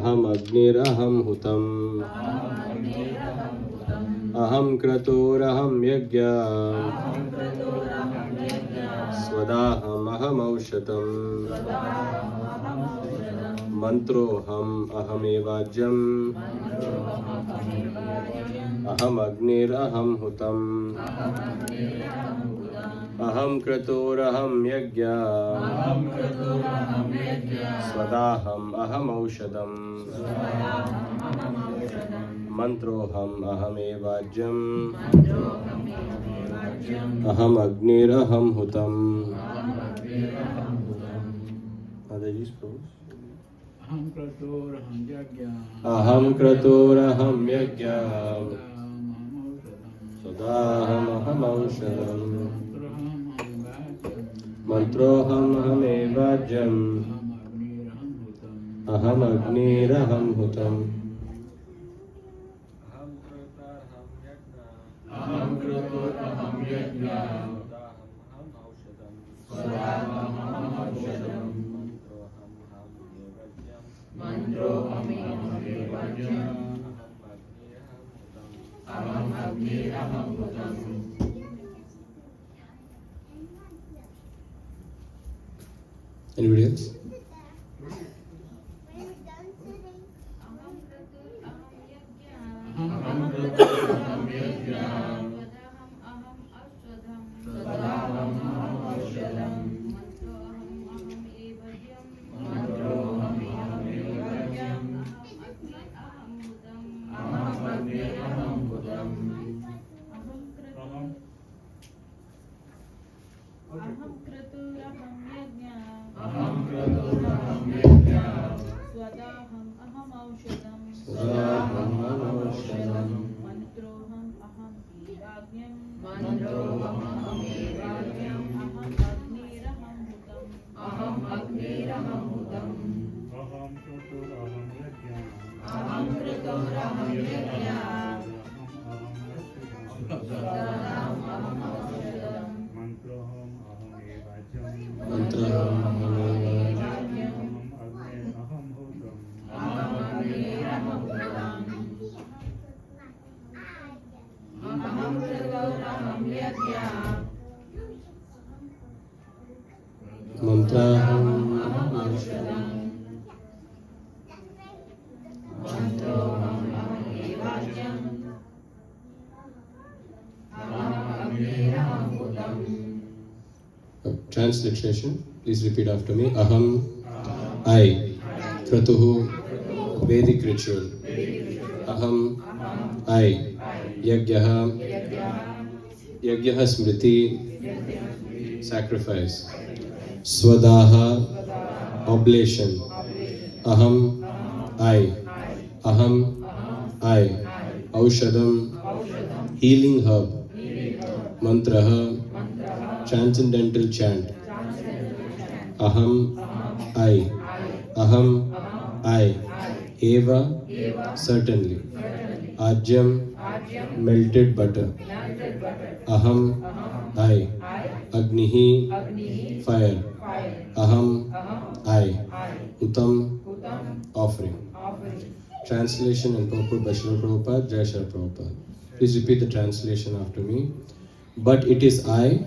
aham agniraham hutam, aham kratoraham yajna, swadaham aham aushatam, mantroham ahamevajyam, aham agniraham hutam, aham kratoraham yajna, swadaham aham aushadam, mantroham ahamevajyam, aham agniraham hutam. Adaji's pros. Aham kratoraham yajna. Aham kratoraham yajna. Sadaham aham aushadam. Mantroham ahamevajyam. Aham agniraham hutam. Aham kratoraham yajna. Sadaham aham aushadam. Mantroham ahamevajyam. Aham agniraham hutam. Anybody else? Aham kratoraham yajna. Sadaham aham aushadam. Mantroham ahamevajyam. Aham agniraham hutam. aham kratoraham yajna. Aham kratoraham yajna. Swadaham aham aushadam. Sadaham aham aushadam. Mantroham aham evajyam. Mantroham ahamevajyam. Aham agniraham hutam. Aham agniraham hutam. aham kratoraham yajna, Aham kratoraham yajna. mantroham ahamevajyam, Mantroham ahamevajyam. aham hutam, Aham agniraham hutam. Aham kratoraham yajna. Mantraham Aushadam. Mantroham ahamevajyam. Aham agniraham hutam. Transliteration. Please repeat after me. Aham, I, Kratuhu, Vedic ritual. Aham, I, Yajnaha, Yajnaha Smriti, sacrifice. Swadaha, oblation. Aham, I, Aham, I, Aushadam, healing herb. Mantraha, transcendental chant. Aham, I, Aham, I, Eva, certainly. Ajyam, melted butter. Aham, I, Agnihi, fire. Aham, I, Uttam, offering. Translation and purport by Srila Prabhupada, Jai Srila Prabhupada. Please repeat the translation after me. But it is I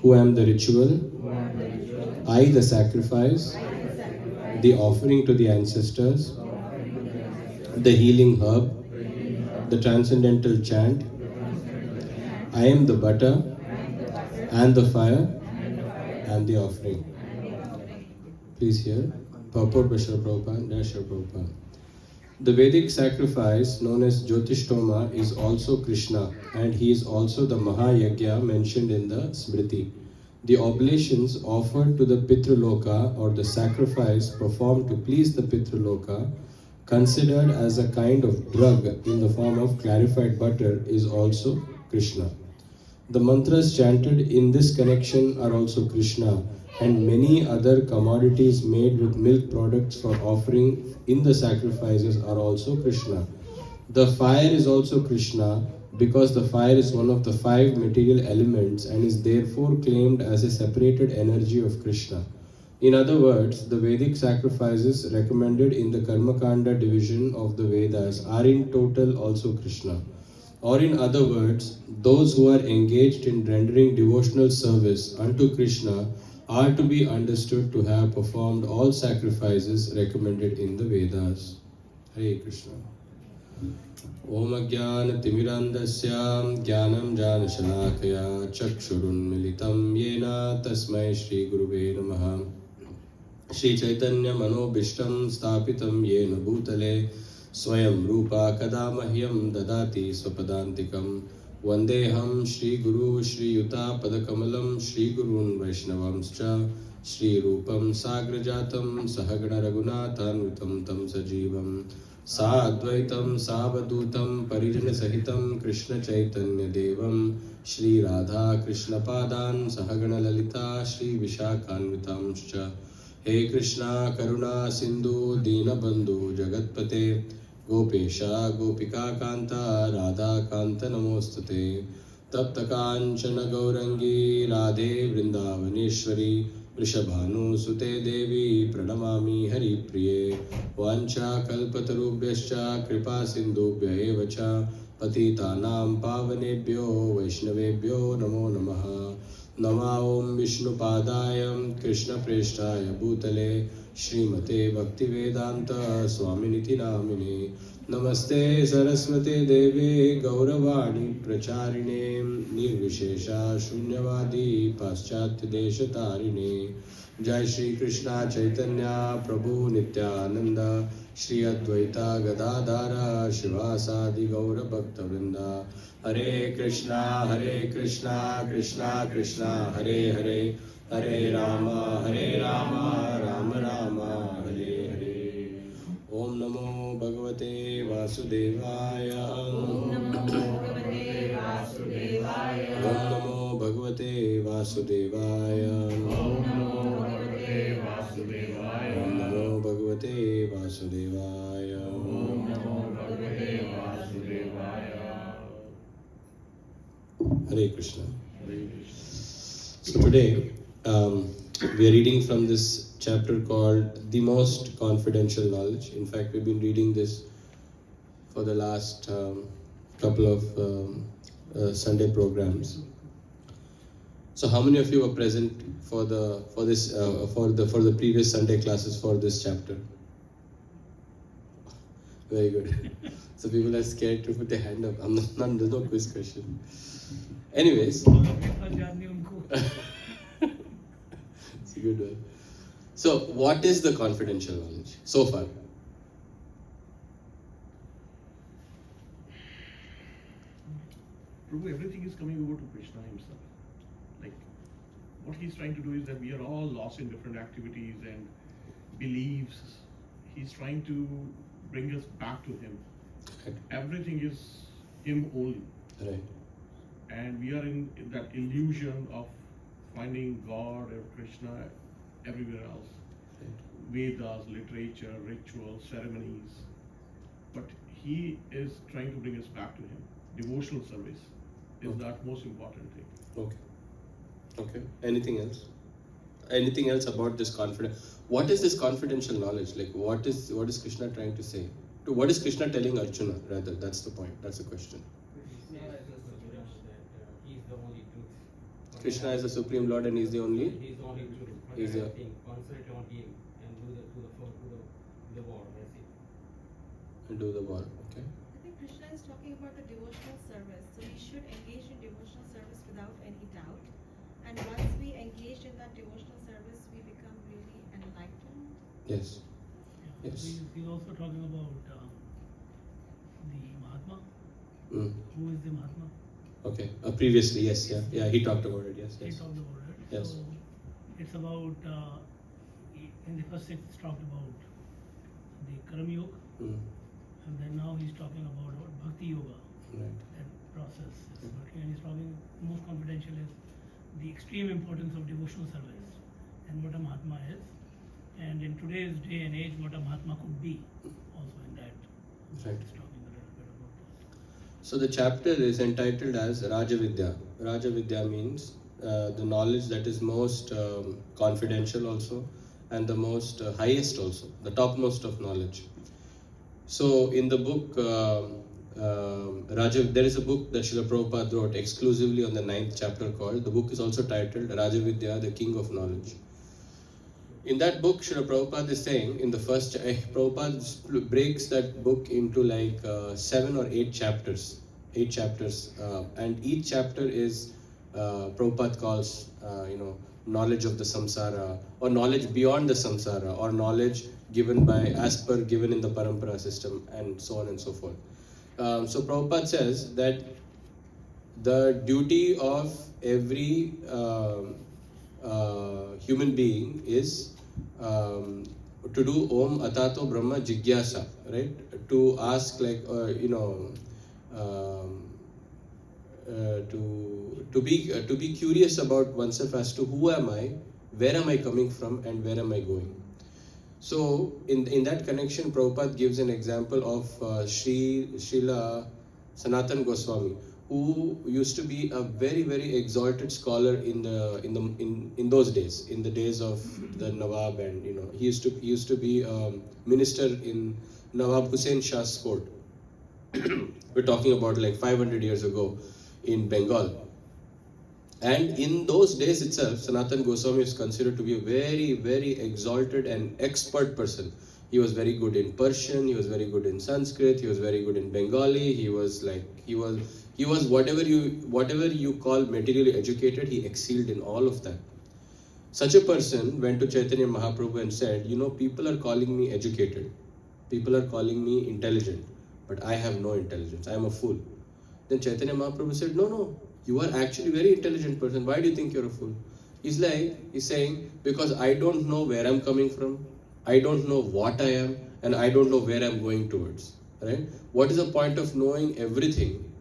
who am the ritual, I the sacrifice, the offering to the ancestors, the healing herb, the transcendental chant. I am the butter and the fire and the offering. Please hear. Purport by Srila Prabhupada, Jai Srila Prabhupada. The Vedic sacrifice known as Jyotishtoma is also Krishna, and he is also the Mahayagya mentioned in the Smriti. The oblations offered to the Pitraloka or the sacrifice performed to please the Pitraloka, considered as a kind of drug in the form of clarified butter, is also Krishna. The mantras chanted in this connection are also Krishna, and many other commodities made with milk products for offering in the sacrifices are also Krishna. The fire is also Krishna because the fire is one of the 5 material elements and is therefore claimed as a separated energy of Krishna. In other words, the Vedic sacrifices recommended in the Karmakanda division of the Vedas are in total also Krishna. Or in other words, those who are engaged in rendering devotional service unto Krishna are to be understood to have performed all sacrifices recommended in the Vedas. Hare Krishna. Om Ajnana Timirandasya Jnanam Jnana Shalakaya Chakshurunmilitam Yena Tasmai Shri Guruve Namaha. Shri Chaitanya Manobishtam Sthapitam Yena Bhutale Swayam Rupa Kada Mahyam Dadati Swapadantikam Vandeham Shri Guru Shri Yuta Padakamalam Shri Gurun Vaishnavamscha Shri Rupam Sagrajatam Sahagana Raghunathanvitam Tam Sajivam Sadvaitam Savadutam Parijana Sahitam Krishna Chaitanya Devam Shri Radha Krishna Padan Sahagana Lalita Shri Vishakhanvitamscha He Krishna Karuna Sindhu Dinabandhu Jagatpate Gopesha Gopika Kanta Radha Kanta Namostate Tapta Kanchana Gaurangi Radhe Vrindavaneshwari Vrishabhanu Sute Devi Pranamami Hari Priye Vancha Kalpatarubhyascha Kripa Sindhubhya Evacha Patitanam Pavanebhyo Vaishnavebhyo Namo Namaha Nama Om Vishnu Padayam Krishna Preshtaya Bhutale Srimate Bhaktivedanta Swaminiti Namine Namaste Saraswate Deve Gauravani Pracharine Nirvishesha Shunyavadi Paschatya Deshatarine Jai Shri Krishna Chaitanya Prabhu Nityananda Shri Advaita Gadadhara Shivasadi Gaura Bhakta Vrinda Hare Krishna Krishna Krishna Hare Hare Hare Rama Rama Rama Hare Hare Om Namo Bhagavate Vasudevaya Om Namo Bhagavate Vasudevaya Om Namo Bhagavate Vasudevaya Hare Krishna. So today we are reading from this chapter called The Most Confidential Knowledge. In fact, we've been reading this for the last couple of Sunday programs. So, how many of you were present for the previous Sunday classes for this chapter? Very good. So people are scared to put their hand up. There's no quiz question. Anyways, it's a good one. So, what is the confidential knowledge so far? Prabhu, everything is coming over to Krishna himself. Like, what he's trying to do is that we are all lost in different activities and beliefs. He's trying to bring us back to him. Right. Everything is him only. Right. And we are in that illusion of finding God or Krishna everywhere else. Right. Vedas, literature, rituals, ceremonies. But he is trying to bring us back to him. Devotional service is that most important thing. Okay. Okay. Anything else? Anything else about this confidence? What is this confidential knowledge? Like, what is Krishna trying to say? What is Krishna telling Arjuna? Rather, that's the point. That's the question. Krishna is the Supreme Lord and He is the only. He is the only truth. He is the. Concentrate on Him and do the war. That's it. And do the war. Okay. I think Krishna is talking about the devotional service. So we should engage in devotional service without any doubt. And once we engage in that devotional service, we become really enlightened. Yes. Yeah. Yes. He's also talking about the Mahatma. Mm. Who is the Mahatma? Okay. Previously, yes, yeah. He talked about it. Yes. He talked about it. Yes. So it's about in the first six it's talked about the Karma Yoga, Mm. and then now he's talking about Bhakti Yoga. Right. That process is working, and he's talking most confidential is the extreme importance of devotional service and what a Mahatma is, and in today's day and age what a Mahatma could be also in that. Right. He's talking a little bit about that. So the chapter is entitled as Rajavidya. Rajavidya means the knowledge that is most confidential also, and the most highest also, the topmost of knowledge. So in the book, there is a book that Srila Prabhupada wrote exclusively on the 9th chapter called, the book is also titled Rajavidya, the King of Knowledge. In that book, Srila Prabhupada is saying, in the first, Prabhupada breaks that book into like 7 or 8 chapters. 8 chapters, and each chapter is, Prabhupada calls, knowledge of the samsara, or knowledge beyond the samsara, or knowledge given given in the parampara system, and so on and so forth. So Prabhupada says that the duty of every human being is to do Om Atato Brahma Jigyasa, right? To ask, like, to be curious about oneself as to who am I, where am I coming from, and where am I going. So in that connection, Prabhupada gives an example of Srila Sanatana Goswami, who used to be a very, very exalted scholar in those days, in the days of the Nawab, and he used to be a minister in Nawab Hussain Shah's court. We're talking about like 500 years ago in Bengal. And in those days itself, Sanatana Goswami is considered to be a very, very exalted and expert person. He was very good in Persian, he was very good in Sanskrit, he was very good in Bengali, he was whatever you call materially educated, he excelled in all of that. Such a person went to Chaitanya Mahaprabhu and said, people are calling me educated, people are calling me intelligent, but I have no intelligence, I am a fool. Then Chaitanya Mahaprabhu said, no, you are actually a very intelligent person. Why do you think you're a fool? He's saying, because I don't know where I'm coming from, I don't know what I am, and I don't know where I'm going towards. Right? What is the point of knowing everything,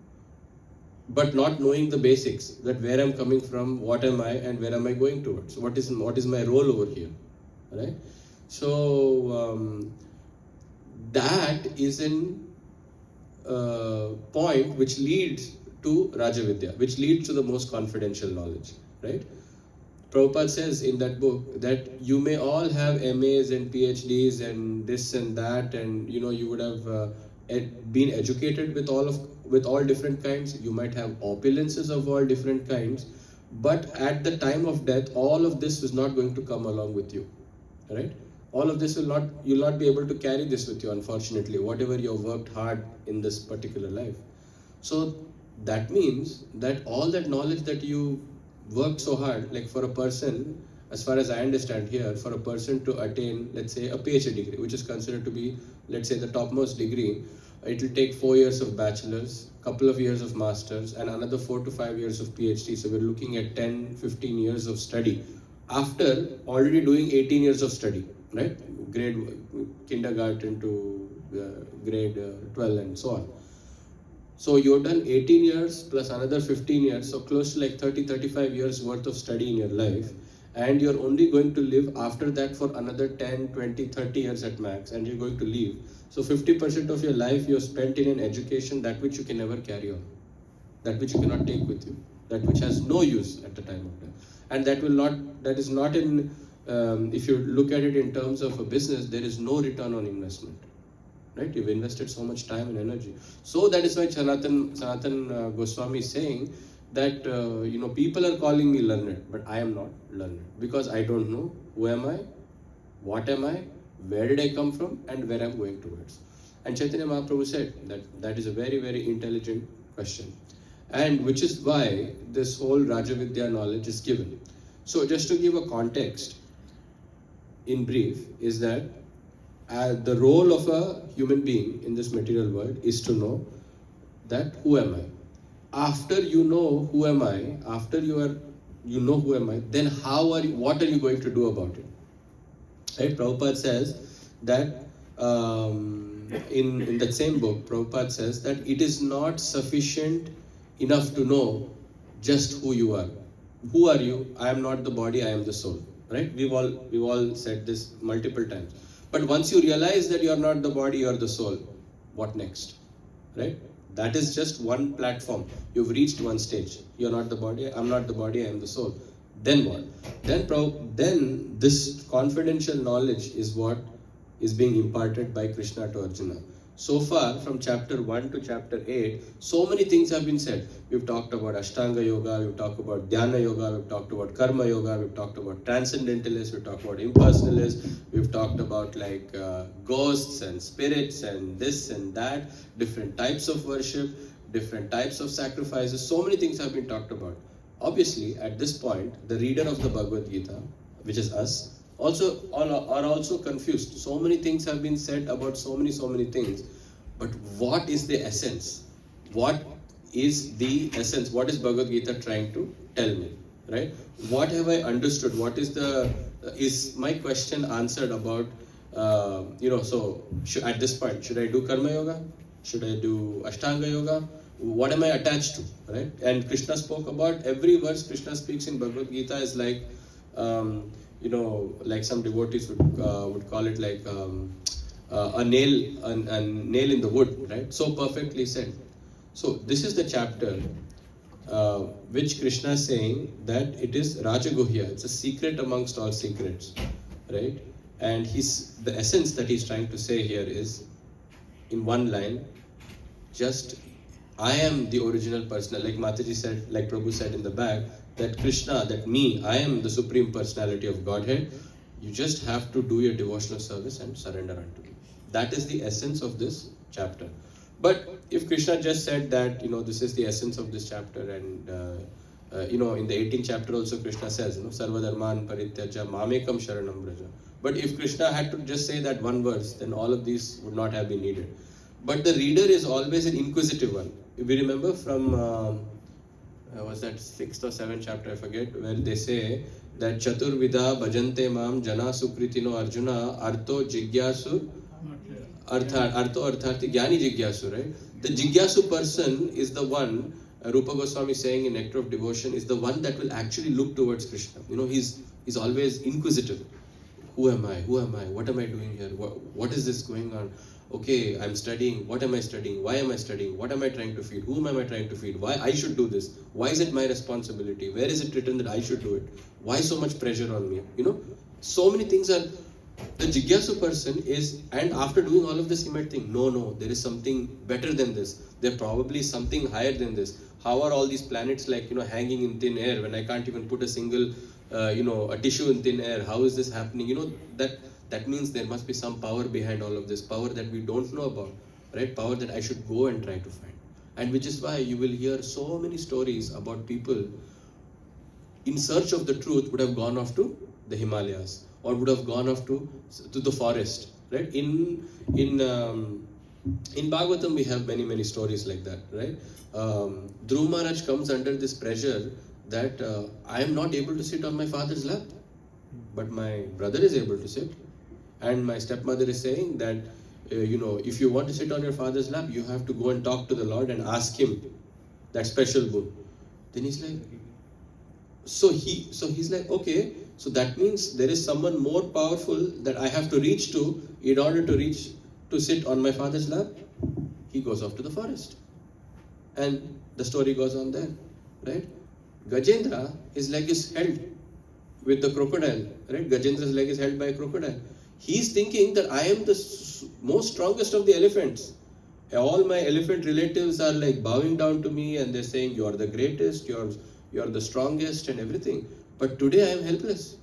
but not knowing the basics, that where I'm coming from, what am I, and where am I going towards? What is my role over here? Right? So that is an point which leads to Rajavidya, which leads to the most confidential knowledge, right? Prabhupada says in that book that you may all have MAs and PhDs and this and that, and you would have been educated with all different kinds. You might have opulences of all different kinds, but at the time of death, all of this is not going to come along with you, right? All of this you'll not be able to carry this with you, unfortunately, whatever you have worked hard in this particular life. So that means that all that knowledge that you worked so hard, like for a person, as far as I understand here, for a person to attain, let's say, a PhD degree, which is considered to be, let's say, the topmost degree, it will take 4 years of bachelor's, couple of years of master's, and another 4 to 5 years of PhD. So we're looking at 10, 15 years of study after already doing 18 years of study, right? Grade kindergarten to grade 12 and so on. So you've done 18 years plus another 15 years, so close to like 30, 35 years worth of study in your life, and you're only going to live after that for another 10, 20, 30 years at max, and you're going to leave. So 50% of your life you're spent in an education that which you can never carry on, that which you cannot take with you, that which has no use at the time of death. And that is not in, if you look at it in terms of a business, there is no return on investment. Right? You've invested so much time and energy. So that is why Sanatana Goswami is saying that, people are calling me learned, but I am not learned, because I don't know who am I, what am I, where did I come from, and where I'm going towards. And Chaitanya Mahaprabhu said that is a very, very intelligent question, and which is why this whole Rajavidya knowledge is given. So just to give a context, in brief, is that the role of a human being in this material world is to know that who am I. After you know who am I, after you know who am I, then what are you going to do about it? Right? Prabhupada says that in that same book, Prabhupada says that it is not sufficient enough to know just who you are. Who are you? I am not the body, I am the soul. Right? We've all said this multiple times. But once you realize that you are not the body, you are the soul, what next? Right? That is just one platform. You've reached one stage. You're not the body, I'm not the body, I am the soul. Then what? Then this confidential knowledge is what is being imparted by Krishna to Arjuna. So far, from chapter 1 to chapter 8, so many things have been said. We've talked about Ashtanga Yoga, we've talked about Dhyana Yoga, we've talked about Karma Yoga, we've talked about Transcendentalists, we've talked about Impersonalists, we've talked about ghosts and spirits and this and that, different types of worship, different types of sacrifices. So many things have been talked about. Obviously, at this point, the reader of the Bhagavad Gita, which is us, are also confused. So many things have been said about so many things. But what is the essence? What is the essence? What is Bhagavad Gita trying to tell me? Right? What have I understood? What is my question answered about? So at this point, should I do Karma Yoga? Should I do Ashtanga Yoga? What am I attached to? Right? And Krishna spoke about every verse Krishna speaks in Bhagavad Gita is like. Like some devotees would call it like a nail in the wood, right? So perfectly said. So this is the chapter which Krishna is saying that it is Rajaguhya. It's a secret amongst all secrets, right? And the essence that he's trying to say here is, in one line, just I am the original personal. Like Mataji said, like Prabhu said in the back, that Krishna, that me, I am the supreme personality of Godhead. You just have to do your devotional service and surrender unto me. That is the essence of this chapter. But if Krishna just said that, this is the essence of this chapter, and in the 18th chapter also Krishna says, Sarva Dharman Parityaja Mamekam Sharanam Braja. But if Krishna had to just say that one verse, then all of these would not have been needed. But the reader is always an inquisitive one. If we remember from was that 6th or 7th chapter, I forget, where they say that Chaturvida bhajante mam jana sukritino Arjuna artho jigyasu artharthi gyani jigyasu, right? The jigyasu person is the one, Rupa Goswami saying in Nectar of Devotion, is the one that will actually look towards Krishna. He's always inquisitive. Who am I? What am I doing here? What is this going on? Okay, I'm studying. What am I studying? Why am I studying? What am I trying to feed? Whom am I trying to feed? Why I should do this? Why is it my responsibility? Where is it written that I should do it? Why so much pressure on me? So many things are. The Jigyasu person is, and after doing all of this, he might think, no, there is something better than this. There probably is something higher than this. How are all these planets hanging in thin air when I can't even put a single, a tissue in thin air? How is this happening? That means there must be some power behind all of this, power that we don't know about, right? Power that I should go and try to find. And which is why you will hear so many stories about people in search of the truth would have gone off to the Himalayas or would have gone off to the forest, right? In Bhagavatam we have many stories like that, right? Dhruva Maharaj comes under this pressure that I am not able to sit on my father's lap, but my brother is able to sit. And my stepmother is saying that, if you want to sit on your father's lap, you have to go and talk to the Lord and ask him that special boon. Then he's like, he's like, okay, so that means there is someone more powerful that I have to reach to in order to sit on my father's lap. He goes off to the forest. And the story goes on there, right? Gajendra, his leg is held with the crocodile, right? Gajendra's leg is held by a crocodile. He's thinking that I am the most strongest of the elephants. All my elephant relatives are like bowing down to me and they're saying, you are the greatest, you are the strongest and everything. But today I am helpless.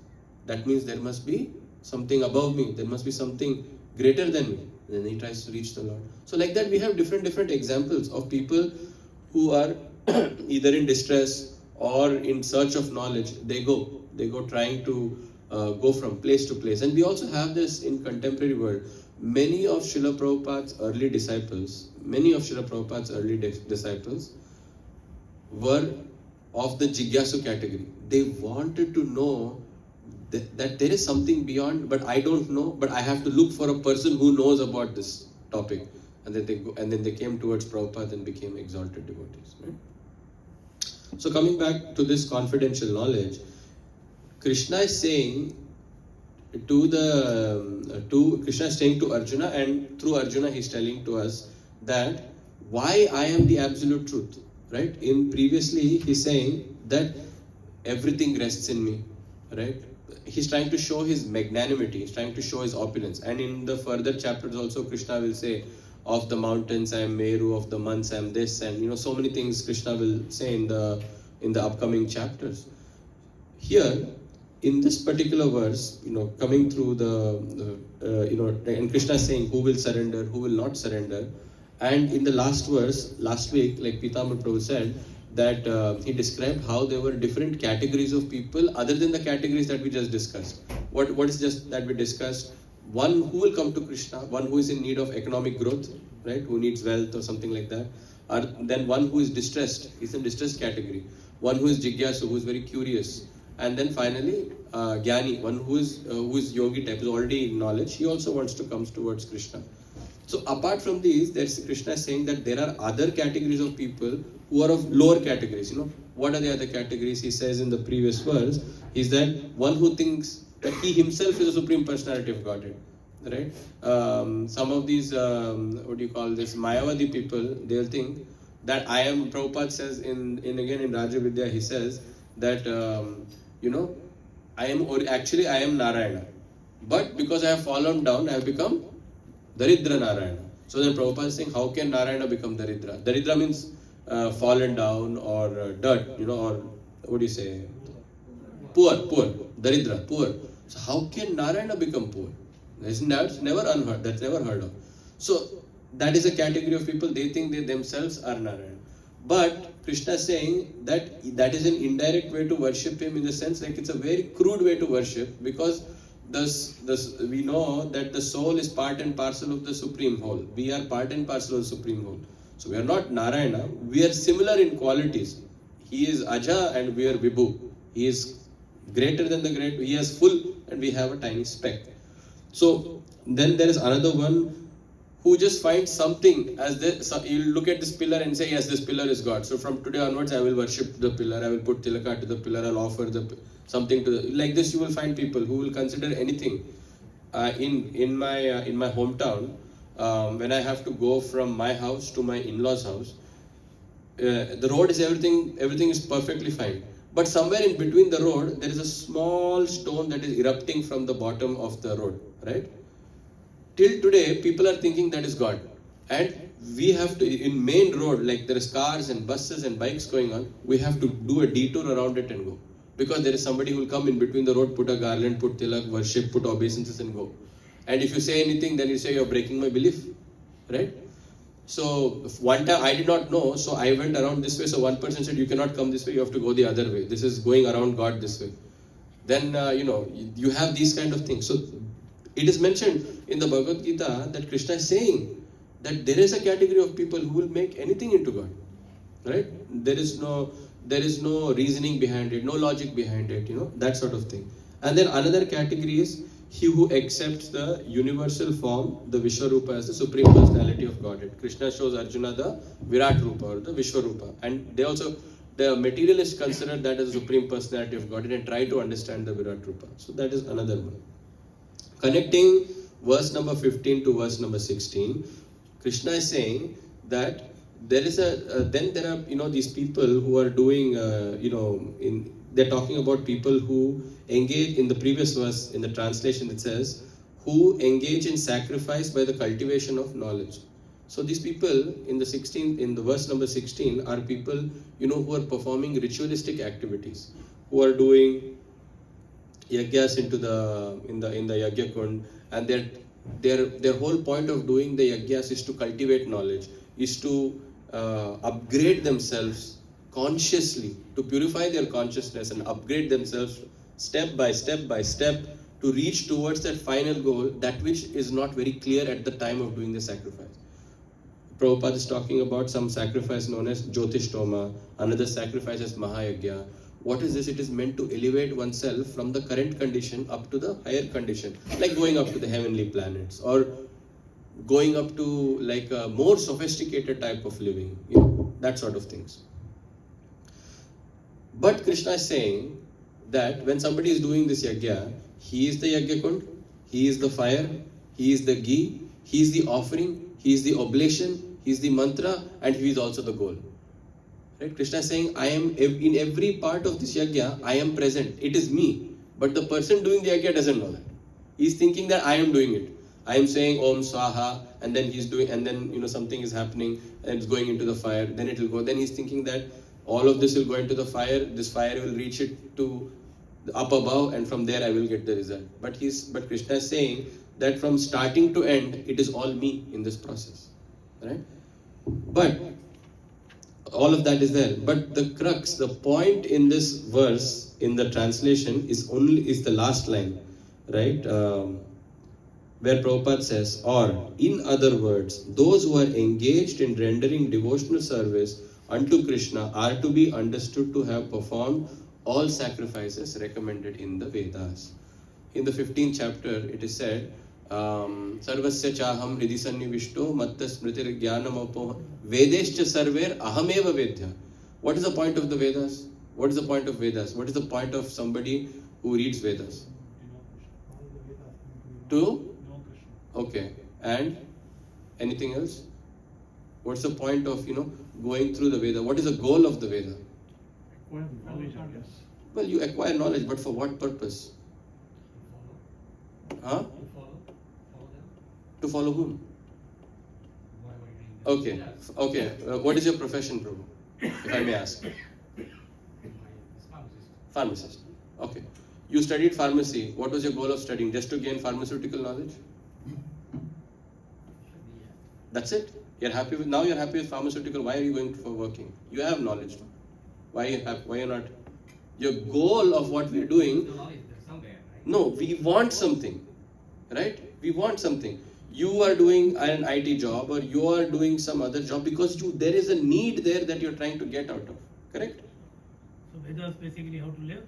That means there must be something above me. There must be something greater than me. And then he tries to reach the Lord. So like that we have different examples of people who are either in distress or in search of knowledge. They go trying to go from place to place. And we also have this in contemporary world. Many of Srila Prabhupada's early disciples were of the Jigyasu category. They wanted to know that there is something beyond, but I don't know, but I have to look for a person who knows about this topic. And then they came towards Prabhupada and became exalted devotees. Right? So coming back to this confidential knowledge, Krishna is saying Krishna is saying to Arjuna, and through Arjuna he's telling to us that why I am the absolute truth, right? Previously he's saying that everything rests in me, right? He's trying to show his magnanimity, he's trying to show his opulence. And in the further chapters also, Krishna will say, of the mountains I am Meru, of the months I am this, and so many things Krishna will say in the upcoming chapters. Here, in this particular verse, coming through and Krishna is saying who will surrender, who will not surrender. And in the last verse, last week, like Pitambar Prabhu said, that he described how there were different categories of people other than the categories that we just discussed. What is just that we discussed? One who will come to Krishna, one who is in need of economic growth, right? Who needs wealth or something like that. Or then one who is distressed, is in distressed category. One who is jigyasu, who is very curious. And then finally, Jnani, one who is yogi type, is already in knowledge. He also wants to come towards Krishna. So apart from these, there's Krishna saying that there are other categories of people who are of lower categories. What are the other categories? He says in the previous verse, is that one who thinks that he himself is the Supreme Personality of Godhead, right? Some of these, Mayavadi people, they'll think that I am, Prabhupada says in Rajavidya, he says that, I am Narayana. But because I have fallen down, I have become Daridra Narayana. So then Prabhupada is saying, how can Narayana become Daridra? Daridra means fallen down or dirt, or what do you say? Poor. Daridra, poor. So how can Narayana become poor? That's never unheard. That's never heard of. So that is a category of people. They think they themselves are Narayana. But Krishna is saying that is an indirect way to worship him, in the sense like it's a very crude way to worship, because we know that the soul is part and parcel of the Supreme Whole. We are part and parcel of the Supreme Whole. So we are not Narayana. We are similar in qualities. He is Aja and we are Vibhu. He is greater than the great. He has full and we have a tiny speck. So then there is another one who just finds something as this. So you look at this pillar and say, yes, this pillar is God. So from today onwards, I will worship the pillar. I will put tilaka to the pillar. I'll offer something to like this. You will find people who will consider anything. In my hometown, when I have to go from my house to my in-laws' house, the road is everything is perfectly fine. But somewhere in between the road, there is a small stone that is erupting from the bottom of the road, right? Till today, people are thinking that is God. And we have to, in main road, like there is cars and buses and bikes going on, we have to do a detour around it and go. Because there is somebody who will come in between the road, put a garland, put tilak, worship, put obeisances and go. And if you say anything, then you say you're breaking my belief, right? So one time I did not know, so I went around this way. So one person said, you cannot come this way, you have to go the other way. This is going around God this way. Then, you have these kind of things. So it is mentioned in the Bhagavad Gita that Krishna is saying that there is a category of people who will make anything into God, right? There is no reasoning behind it, no logic behind it, that sort of thing. And then another category is he who accepts the universal form, the Vishwarupa, as the Supreme Personality of Godhead. Krishna shows Arjuna the Virat Rupa or the Vishwarupa. And the materialists consider that as the Supreme Personality of Godhead and try to understand the Virat Rupa. So that is another one. Connecting verse number 15 to verse number 16, Krishna is saying that there is then there are, these people who are doing, they're talking about people who engage in the previous verse, in the translation it says, who engage in sacrifice by the cultivation of knowledge. So these people in the verse number 16 are people, who are performing ritualistic activities, who are doing yagyas in the yagya kund, and their whole point of doing the yagyas is to cultivate knowledge, is to upgrade themselves consciously, to purify their consciousness and upgrade themselves step by step to reach towards that final goal, that which is not very clear at the time of doing the sacrifice. Prabhupada is talking about some sacrifice known as Jyotishtoma, another sacrifice as Mahayagya. What is this? It is meant to elevate oneself from the current condition up to the higher condition, like going up to the heavenly planets or going up to like a more sophisticated type of living, that sort of things. But Krishna is saying that when somebody is doing this yagya, he is the yagya kund, he is the fire, he is the ghee, he is the offering, he is the oblation, he is the mantra, and he is also the goal. Right? Krishna is saying, I am in every part of this yajna, I am present. It is me. But the person doing the yajna doesn't know that. He's thinking that I am doing it. I am saying Om Swaha, and then he's doing, and then something is happening and it's going into the fire. Then it will go. Then he's thinking that all of this will go into the fire. This fire will reach it to up above, and from there I will get the result. But Krishna is saying that from starting to end, it is all me in this process, right? But all of that is there. But the crux, the point in this verse, in the translation, is the last line, right? Where Prabhupada says, or in other words, those who are engaged in rendering devotional service unto Krishna are to be understood to have performed all sacrifices recommended in the Vedas. In the 15th chapter, it is said, Sarvasya chaham hridhi sannivishto matta smritir jnanam apoha vedescha sarver ahameva vedya. What is the point of the Vedas? What is the point of Vedas? What is the point of somebody who reads Vedas? To? Okay. And anything else? What's the point of, going through the Veda? What is the goal of the Veda? Acquire knowledge, I guess. Well, you acquire knowledge, but for what purpose? Huh? To follow whom? Okay. Okay. What is your profession, Prabhu? If I may ask. Pharmacist. Okay. You studied pharmacy. What was your goal of studying? Just to gain pharmaceutical knowledge? That's it. You're happy with pharmaceutical. Why are you going for working? You have knowledge. Why are you not? Your goal of what we're doing. No, we want something, right? We want something. You are doing an IT job, or you are doing some other job because there is a need there that you're trying to get out of. Correct? So Vedas basically how to live.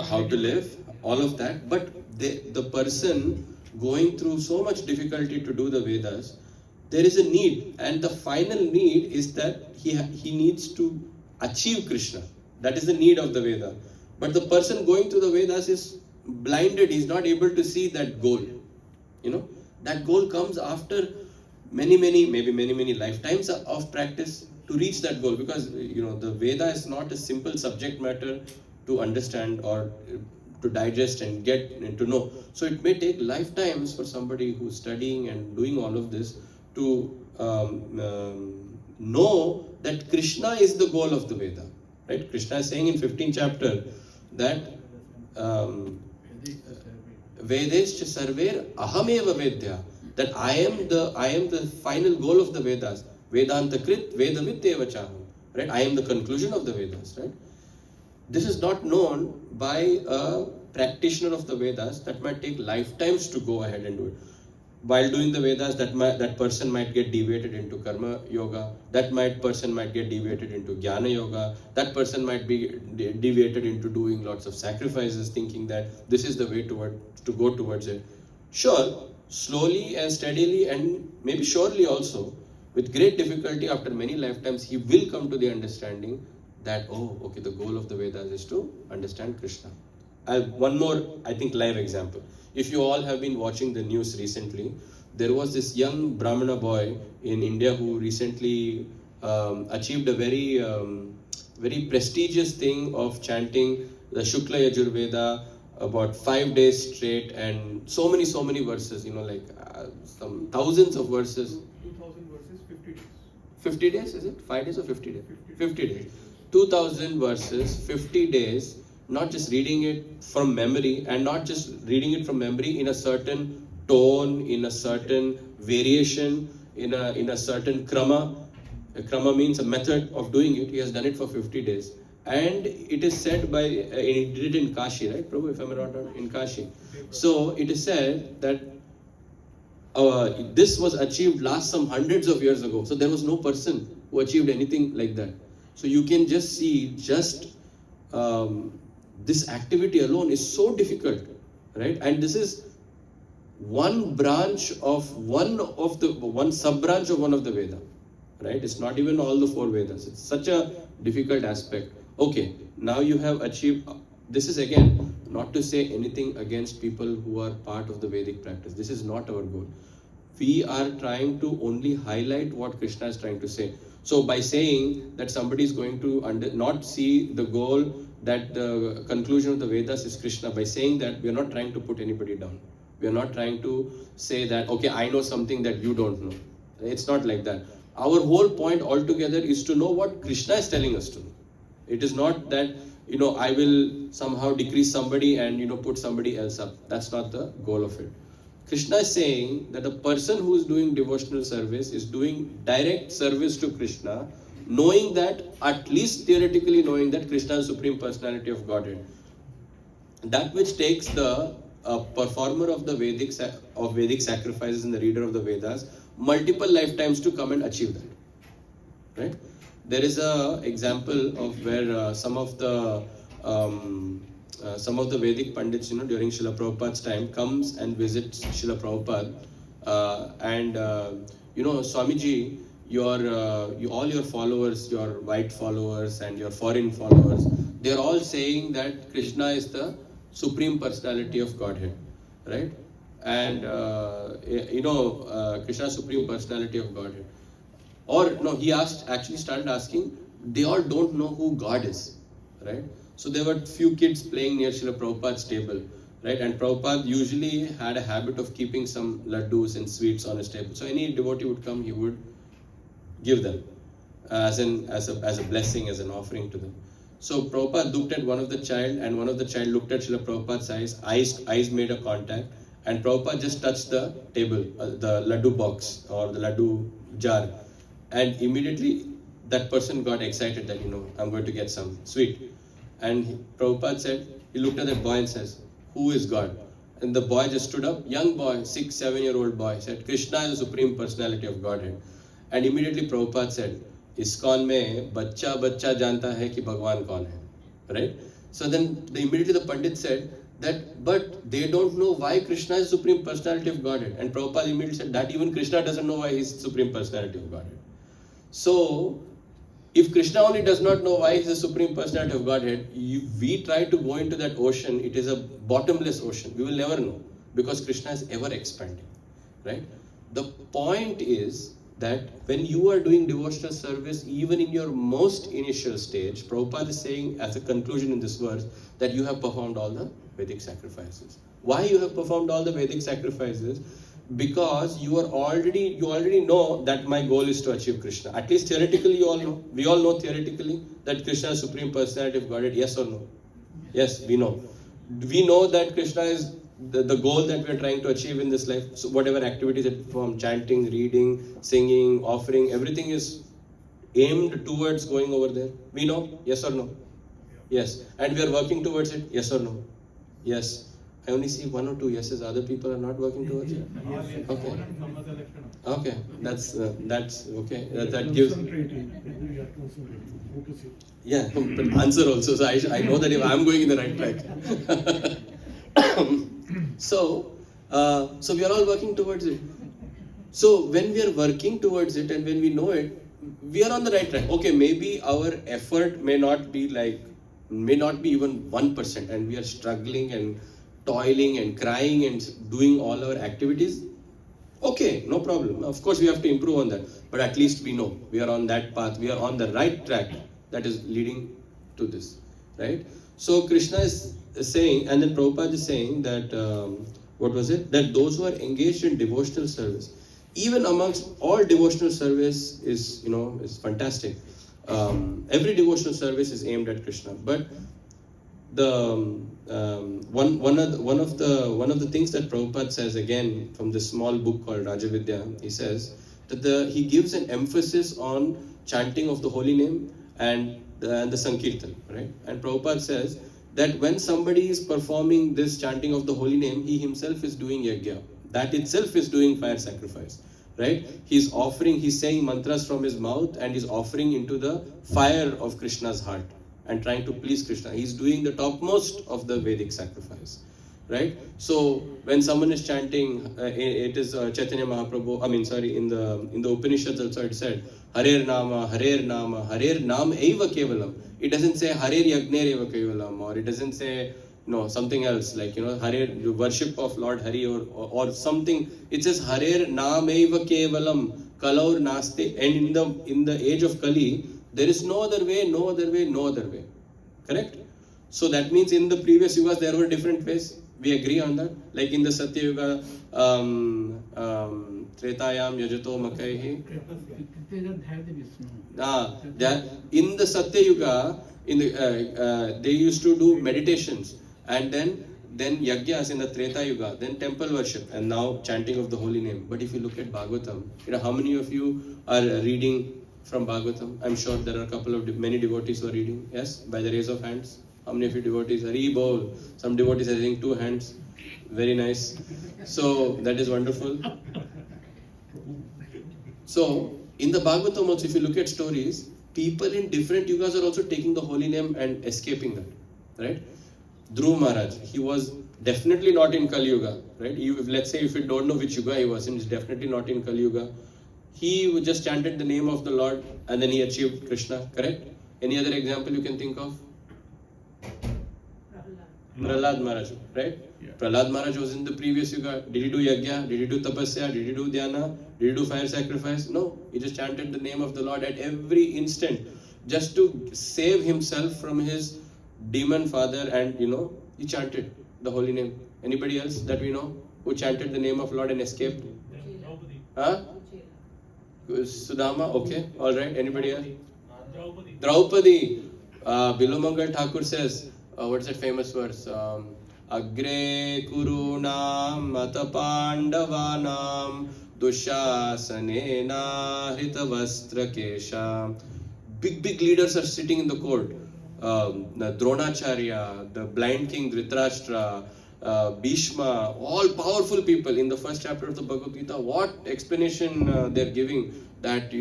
How to live, all of that. But the person going through so much difficulty to do the Vedas, there is a need, and the final need is that he needs to achieve Krishna. That is the need of the Veda. But the person going through the Vedas is blinded. He is not able to see that goal. That goal comes after many lifetimes of practice to reach that goal, because the Veda is not a simple subject matter to understand or to digest and get and to know. So it may take lifetimes for somebody who's studying and doing all of this to know that Krishna is the goal of the Veda. Right? Krishna is saying in 15th chapter that Vedescha sarver ahameva vedya, that I am the final goal of the Vedas. Vedanta krit vedavit eva chaham. Right? I am the conclusion of the Vedas. Right? This is not known by a practitioner of the Vedas. That might take lifetimes to go ahead and do it. While doing the Vedas, that person might get deviated into karma yoga. That person might get deviated into jnana yoga. That person might be deviated into doing lots of sacrifices, thinking that this is the way to go towards it. Sure, slowly and steadily, and maybe surely also, with great difficulty, after many lifetimes, he will come to the understanding that, the goal of the Vedas is to understand Krishna. One more, live example. If you all have been watching the news recently, there was this young Brahmana boy in India who recently achieved a very prestigious thing of chanting the Shukla Yajurveda about 5 days straight, and so many verses, some thousands of verses. 2000 verses, 50 days. 50 days, is it? 5 days or 50 days? 50 days. 2000 verses, 50 days, not just reading it from memory, and not just reading it from memory in a certain tone, in a certain variation, in a certain krama. A krama means a method of doing it. He has done it for 50 days. And it is said he did it in Kashi, right, Prabhu, if I'm not wrong, in Kashi. So it is said that this was achieved last some hundreds of years ago. So there was no person who achieved anything like that. So you can just see this activity alone is so difficult, right? And this is one branch of one sub-branch of one of the Veda, right? It's not even all the 4 Vedas. It's such a difficult aspect. Okay, now you have achieved. This is again not to say anything against people who are part of the Vedic practice. This is not our goal. We are trying to only highlight what Krishna is trying to say. So by saying that somebody is going to not see the goal, that the conclusion of the Vedas is Krishna, by saying that, we are not trying to put anybody down. We are not trying to say that, okay, I know something that you don't know. It's not like that. Our whole point altogether is to know what Krishna is telling us to know. It is not that, I will somehow decrease somebody and, put somebody else up. That's not the goal of it. Krishna is saying that the person who is doing devotional service is doing direct service to Krishna, knowing that, at least theoretically knowing that Krishna is Supreme Personality of Godhead. That which takes the performer of the Vedic sacrifices and the reader of the Vedas multiple lifetimes to come and achieve that. Right? There is a example of where some of the Vedic Pandits, during Srila Prabhupada's time, comes and visits Srila Prabhupada, and Swamiji, all your followers, your white followers and your foreign followers, they are all saying that Krishna is the Supreme Personality of Godhead, right? And Krishna is Supreme Personality of Godhead. Or no, he started asking, they all don't know who God is, right? So there were few kids playing near Srila Prabhupada's table, right? And Prabhupada usually had a habit of keeping some laddus and sweets on his table. So any devotee would come, he would give them as a blessing, as an offering to them. So Prabhupada looked at one of the child, and one of the child looked at Srila Prabhupada's eyes made a contact, and Prabhupada just touched the table, the laddu box or the laddu jar, and immediately that person got excited that, I'm going to get some sweet. And Prabhupada said, he looked at that boy and says, who is God? And the boy just stood up, young boy, 6-7-year-old boy, said, Krishna is the Supreme Personality of Godhead. And immediately Prabhupada said, ISKCON में बच्चा बच्चा जानता है कि भगवान कौन है, right? So then immediately the Pandit said that, but they don't know why Krishna is Supreme Personality of Godhead. And Prabhupada immediately said that even Krishna doesn't know why he is Supreme Personality of Godhead. So if Krishna only does not know why he is the Supreme Personality of Godhead, we try to go into that ocean, it is a bottomless ocean. We will never know, because Krishna is ever expanding, right? The point is that when you are doing devotional service, even in your most initial stage, Prabhupada is saying as a conclusion in this verse that you have performed all the Vedic sacrifices. Why you have performed all the Vedic sacrifices? Because you already know that my goal is to achieve Krishna. At least theoretically you all know. We all know theoretically that Krishna is Supreme Personality of Godhead. Yes or no? Yes, we know. We know that Krishna is the goal that we are trying to achieve in this life. So whatever activities that from chanting, reading, singing, offering, everything is aimed towards going over there. We know, yes or no? Yes. And we are working towards it, yes or no? Yes. I only see 1 or 2 yeses. Other people are not working towards it. Okay. Okay. That's okay. That gives. Yeah. But answer also. So I know that if I'm going in the right track. So we are all working towards it. So when we are working towards it and when we know it, we are on the right track. Okay, maybe our effort may not be even 1%, and we are struggling and toiling and crying and doing all our activities. Okay, no problem. Of course, we have to improve on that. But at least we know we are on that path. We are on the right track that is leading to this, right? So Krishna is saying, and then Prabhupada is saying that, that those who are engaged in devotional service, even amongst all devotional service is fantastic. Every devotional service is aimed at Krishna, but the one of the things that Prabhupada says again from this small book called Rajavidya, he says that he gives an emphasis on chanting of the holy name and the Sankirtan, right? And Prabhupada says that when somebody is performing this chanting of the holy name, he himself is doing yajna. That itself is doing fire sacrifice, right? He's saying mantras from his mouth and he's offering into the fire of Krishna's heart and trying to please Krishna. He's doing the topmost of the Vedic sacrifice, right? So when someone is chanting, it is Chaitanya Mahaprabhu, in the Upanishads also it said, Harer Nama, Harer Nam Eva Kevalam. It doesn't say Harer Yagner Eva Kevalam, or it doesn't say something else like Harer, worship of Lord Hari or something. It says Harer Nam Eva Kevalam. Kalaur naste, and in the age of Kali, there is no other way, no other way, no other way. Correct? So that means in the previous yugas there were different ways. We agree on that. Like in the Satya Yuga, Tretayam Yajato Makaihi. In the Satya Yuga, they used to do meditations, and then yajnas in the Treta Yuga, then temple worship, and now chanting of the holy name. But if you look at Bhagavatam, how many of you are reading from Bhagavatam? I'm sure there are many devotees who are reading. Yes, by the raise of hands. How many of you devotees? Hari Bol. Some devotees are raising 2 hands. Very nice. So that is wonderful. So in the Bhagavatam also, if you look at stories, people in different yugas are also taking the holy name and escaping that. Right? Dhruv Maharaj, he was definitely not in Kali Yuga, right? Let's say if you don't know which yuga he was in, he's definitely not in Kali Yuga. He just chanted the name of the Lord and then he achieved Krishna, correct? Any other example you can think of? Prahlad Maharaj, right? Yeah. Prahlad Maharaj was in the previous yuga. Did he do yajna? Did he do tapasya? Did he do dhyana? Did he do fire sacrifice? No. He just chanted the name of the Lord at every instant just to save himself from his demon father, and he chanted the holy name. Anybody else that we know who chanted the name of Lord and escaped? Huh? Sudama, okay, alright. Anybody else? Draupadi. Bilomangal Thakur says, what's that famous verse? Agre kurunam matapandavanam dushasanena hritavastra kesha. Big leaders are sitting in the court. The Dronacharya, the blind king Dhritarashtra, Bhishma, all powerful people in the first chapter of the Bhagavad Gita. What explanation they're giving that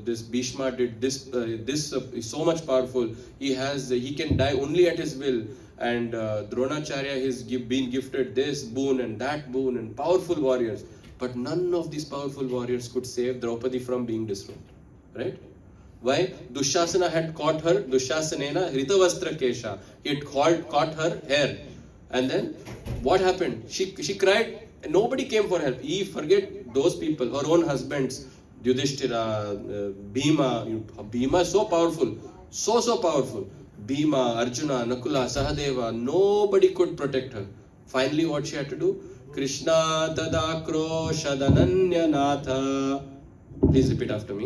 this Bhishma did this. This is so much powerful. He can die only at his will, and Dronacharya has been gifted this boon and that boon and powerful warriors. But none of these powerful warriors could save Draupadi from being disrobed, right? Why? Dushasana had caught her, Dushasanena Hritavastra Kesha. He had caught her hair. And then what happened? She cried and nobody came for help. He forget those people, her own husbands, Yudhishthira, Bhima. Bhima is so powerful. So powerful. Bhima, Arjuna, Nakula, Sahadeva. Nobody could protect her. Finally what she had to do? Krishna tadakro shadananyanatha. Please repeat after me.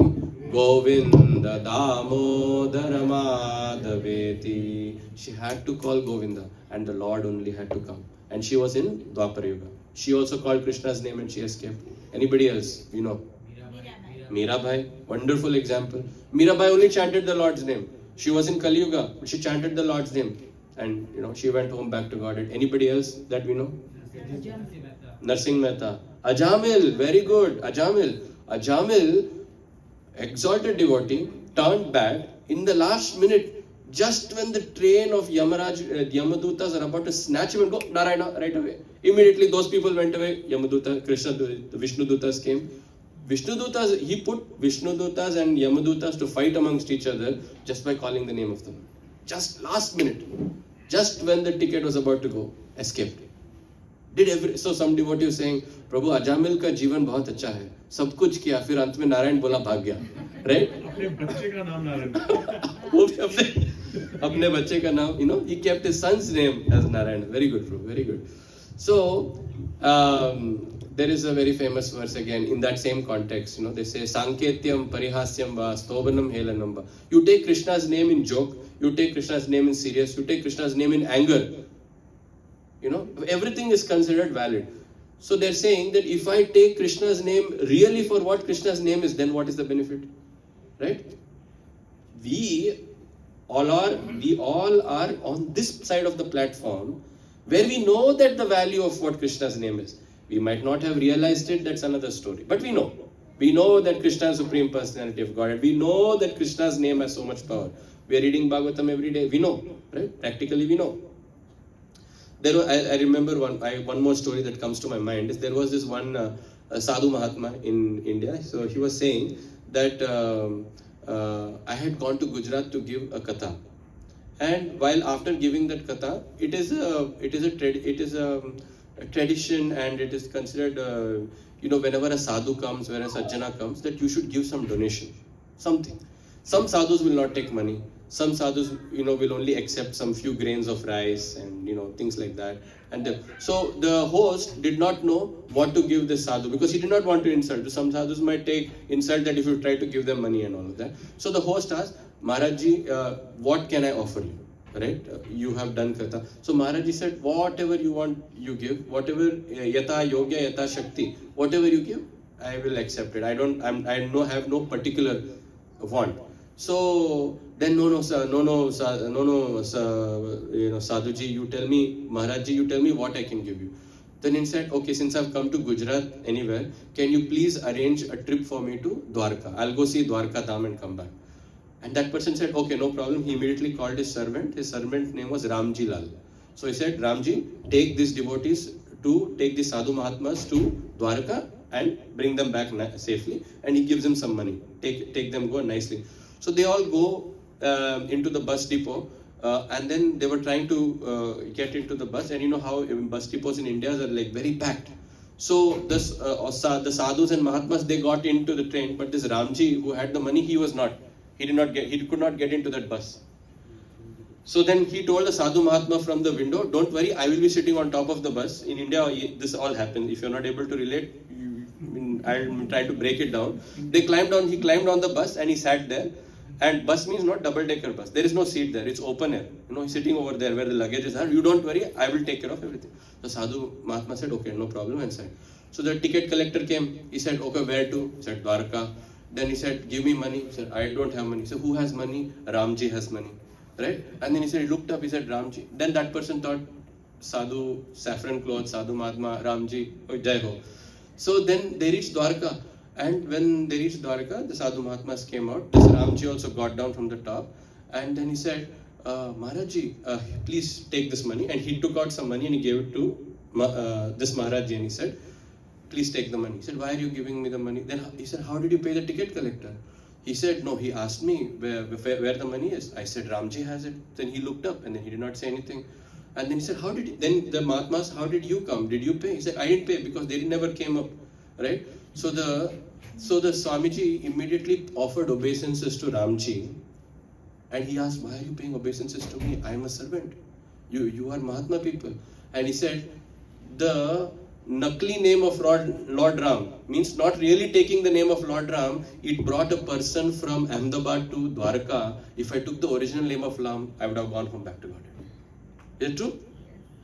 Govinda Damodara Madhaveti. She had to call Govinda and the Lord only had to come. And she was in Dwapara Yuga. She also called Krishna's name and she escaped. Anybody else? Mirabai. Wonderful example. Mirabai only chanted the Lord's name. She was in Kali Yuga, but she chanted the Lord's name. And she went home back to God. Anybody else that we know? Narsingh Mehta. Ajamil. Very good. Ajamil, exalted devotee, turned bad in the last minute, just when the train of Yamadutas are about to snatch him and go, Narayana, right away. Immediately those people went away. Yamaduta, Krishna, the Vishnudutas came. He put Vishnudutas and Yamadutas to fight amongst each other just by calling the name of them. Just last minute, just when the ticket was about to go, escaped. So some devotee was saying, Prabhu, Ajamil ka जीवन बहुत अच्छा है, सब कुछ किया, फिर अंत में नारायण बोला भाग गया, right? अपने बच्चे का नाम नारायण. वो भी अपने बच्चे का नाम, he kept his son's name as Narayana. Very good, Prabhu, very good. So there is a very famous verse again in that same context. They say Sanketyam Parihasyam Va Stobanam Helanam Va. You take Krishna's name in joke, you take Krishna's name in serious, you take Krishna's name in anger. Everything is considered valid. So they're saying that if I take Krishna's name really for what Krishna's name is, then what is the benefit? Right? We all are on this side of the platform where we know that the value of what Krishna's name is. We might not have realized it, that's another story. But we know. We know that Krishna is Supreme Personality of God. And we know that Krishna's name has so much power. We are reading Bhagavatam every day. We know. Right? Practically we know. I remember one more story that comes to my mind. There was this one Sadhu Mahatma in India. So he was saying that I had gone to Gujarat to give a katha. And while after giving that katha, it is a tradition and it is considered whenever a sadhu comes, when a sajjana comes, that you should give some donation, something. Some sadhus will not take money. Some sadhus, will only accept some few grains of rice and, things like that. And so the host did not know what to give this sadhu because he did not want to insult. Some sadhus might take insult that if you try to give them money and all of that. So the host asked, Maharajji, what can I offer you? Right? You have done Katha. So Maharajji said, whatever you want, you give. Whatever, yata yogya, yata shakti, whatever you give, I will accept it. I have no particular want. So then Sadhuji, you tell me, Maharajji, you tell me what I can give you. Then he said, okay, since I've come to Gujarat anywhere, can you please arrange a trip for me to Dwarka? I'll go see Dwarka Dham and come back. And that person said, okay, no problem. He immediately called his servant. His servant's name was Ramji Lal. So he said, Ramji, take these devotees take these sadhu mahatmas to Dwarka and bring them back safely. And he gives them some money. Take them, go nicely. So they all go into the bus depot, and then they were trying to get into the bus. And you know how bus depots in India are like very packed. So the sadhus and mahatmas, they got into the train, but this Ramji who had the money, he was not. He could not get into that bus. So then he told the sadhu mahatma from the window, don't worry, I will be sitting on top of the bus. In India, this all happens. If you're not able to relate, I'll try to break it down. He climbed on the bus and he sat there. And bus means not double-decker bus. There is no seat there. It's open air. He's sitting over there where the luggages are. You don't worry. I will take care of everything. The sadhu mahatma said, okay, no problem, and said. So the ticket collector came. He said, okay, where to? He said, Dwarka. Then he said, give me money. He said, I don't have money. He said, who has money? Ramji has money. Right? And then he said, he looked up. He said, Ramji. Then that person thought, sadhu, saffron clothes, sadhu mahatma, Ramji, oh, Jai Ho. So then they reached Dwarka. And when they reached Dwarka, the sadhu mahatmas came out. This Ramji also got down from the top. And then he said, Maharajji, please take this money. And he took out some money and he gave it to this Maharajji. And he said, please take the money. He said, why are you giving me the money? Then he said, how did you pay the ticket collector? He said, no, he asked me where the money is. I said, Ramji has it. Then he looked up and then he did not say anything. And then he said, then the Mahatmas, how did you come? Did you pay? He said, I didn't pay because they never came up. Right? So the Swamiji immediately offered obeisances to Ramji. And he asked, why are you paying obeisances to me? I am a servant. You are Mahatma people. And he said, the Nakli name of Lord Ram means not really taking the name of Lord Ram. It brought a person from Ahmedabad to Dwarka. If I took the original name of Ram, I would have gone home back to Godhead. Is it true?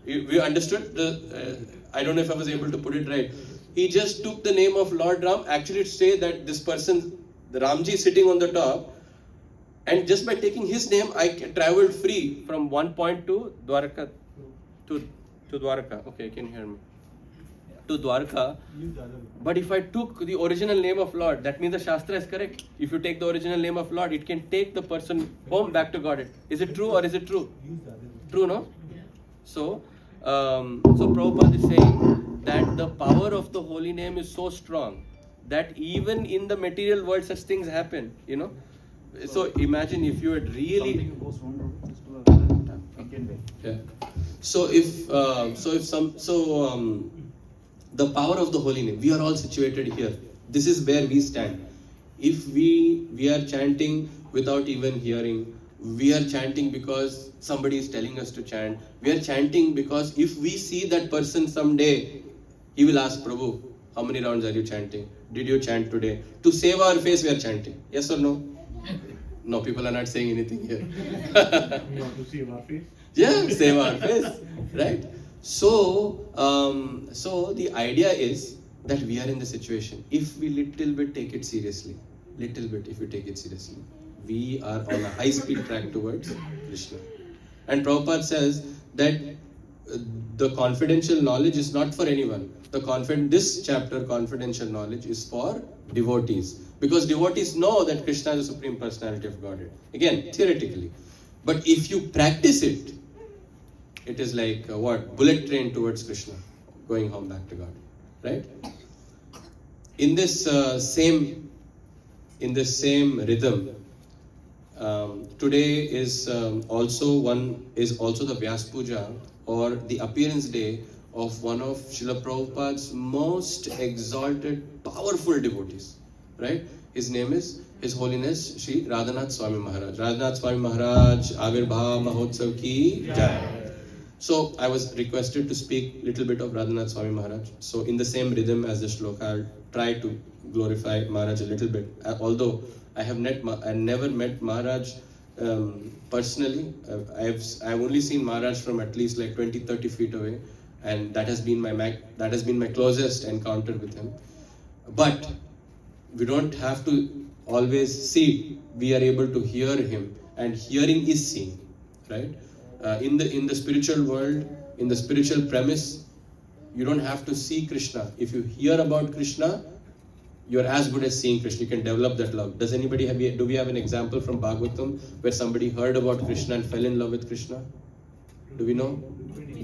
We understood? I don't know if I was able to put it right. He just took the name of Lord Ram. Actually, it says that this person, the Ramji is sitting on the top. And just by taking his name, I traveled free from one point to Dwarka. To Dwarka. Okay, can you hear me? To Dwarka. But if I took the original name of Lord, that means the Shastra is correct. If you take the original name of Lord, it can take the person home back to Godhead. Is it true or is it true? True, no? So Prabhupada is saying that the power of the holy name is so strong that even in the material world such things happen, So imagine if you had really... Yeah. The power of the holy name, we are all situated here. This is where we stand. If we are chanting without even hearing, we are chanting because somebody is telling us to chant. We are chanting because if we see that person someday, he will ask, Prabhu, how many rounds are you chanting? Did you chant today? To save our face, we are chanting. Yes or no? No, people are not saying anything here. You want to save our face? Yeah, save our face, right? So the idea is that we are in the situation. If we little bit take it seriously, we are on a high-speed track towards Krishna. And Prabhupada says that the confidential knowledge is not for anyone. This chapter, confidential knowledge, is for devotees. Because devotees know that Krishna is the Supreme Personality of Godhead. Again, theoretically. But if you practice it, it is like bullet train towards Krishna, going home back to God, right? In this same rhythm, today is also the Vyas Puja, or the appearance day of one of Srila Prabhupada's most exalted, powerful devotees, right? His name is His Holiness Sri Radhanath Swami Maharaj. Radhanath Swami Maharaj, Avirbhav Mahotsav ki Jai. So I was requested to speak little bit of Radhanath Swami Maharaj. So in the same rhythm as the shloka, I'll try to glorify Maharaj a little bit. Although I never met Maharaj personally. I've only seen Maharaj from at least like 20-30 feet away, and that has been my closest encounter with him. But we don't have to always see. We are able to hear him, and hearing is seeing, right? In the spiritual world, in the spiritual premise, you don't have to see Krishna. If you hear about Krishna, you're as good as seeing Krishna. You can develop that love. Do we have an example from Bhagavatam where somebody heard about Krishna and fell in love with Krishna? Do we know?